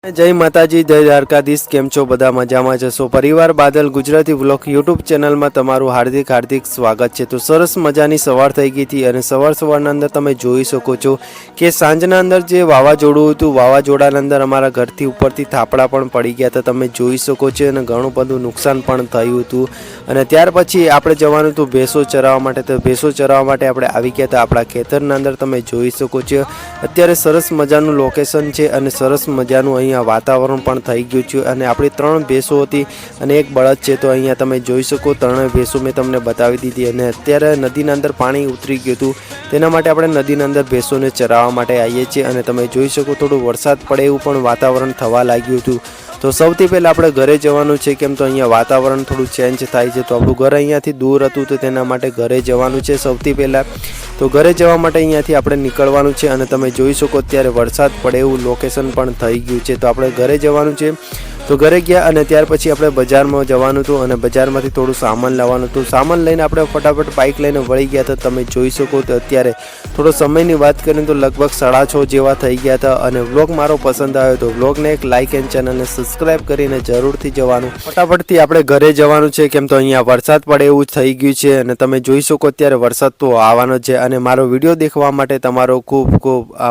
जय माताजी जय द्वारकाधीश केम छो बधा मजामां जशो। परिवार बादल गुजराती व्लॉग यूट्यूब चेनल में तमारुं हार्दिक हार्दिक स्वागत है। तो सरस मजानी सवार थई गई थी अने सवार सवारना अंदर तमे जोई शको छो कि सांजना अंदर जे वावाजोडुं हतुं वावाजोडाना अंदर अमारा घरथी उपरथी थापड़ा पण पड़ी गया था, तमे जोई शको छो अने घणुं बधुं नुकसान पण थयुं हतुं। अने त्यार पछी आपणे जवानुं हतुं भેંસો चराववा माटे, तो भેંસો चराववा माटे आपणे आवी गया था आपणा खेतरना अंदर। तमे जोई शको छो अत्यारे सरस मजानुं लोकेशन छे अने सरस मजानुं अहींया वातावरण पण थई गयुं छे। अने आपणी 3 ભેંસો हती अने एक बळद छे। तो अहींया तमे जोई शको 3 ભેંસો मैं तमने बतावी दीधी अने अत्यारे नदीना अंदर पाणी उतरी गयुं हतुं, तेना माटे आपणे नदीना अंदर ભેંસોને चराववा माटे आवीए छीए। अने तमे जोई शको थोडुं वरसाद पड़े एवुं पण वातावरण थवा लाग्युं हतुं। तो सौथी पहेला आपणे घरे जवानुं छे, केम तो अहींया वातावरण थोडुं चेन्ज थाय छे। तो आपणुं घर अहींयाथी दूर हतुं तो तेना माटे घरे जवानुं छे सौथी पहेला। तो घरे जवा माटे अहींयाथी आपणे निकळवानुं छे अने तमे जोई शको अत्यारे वरसाद पड़े एवुं लोकेशन पण थई गयुं छे। तो आपणे घरे जवानुं छे। तो घरे गया अने त्यार पछी आपणे बजारमां जवानुं हतुं अने बजारमांथी थोडुं सामान लाववानुं हतुं। सामान लईने आपणे फटाफट बाइक लईने वળી गया था। तमे जोई शको तो अत्यारे थोडो समयनी वात करीए तो लगभग 6:30 जेवा थई गया था। अने व्लॉग मारो पसंद आव्यो तो व्लॉगने एक लाइक एंड चेनलने सब्सक्राइब करीने जरूरथी जवानुं। फटाफटथी आपणे घरे जवानुं छे, केम तो अहींया वरसाद पड़े एवुं थई गयुं छे अने तमे जोई शको अत्यारे वरसाद तो आवવાનો छे। अने मारो विडियो देखवा माटे तमारो खूब खूब आभार।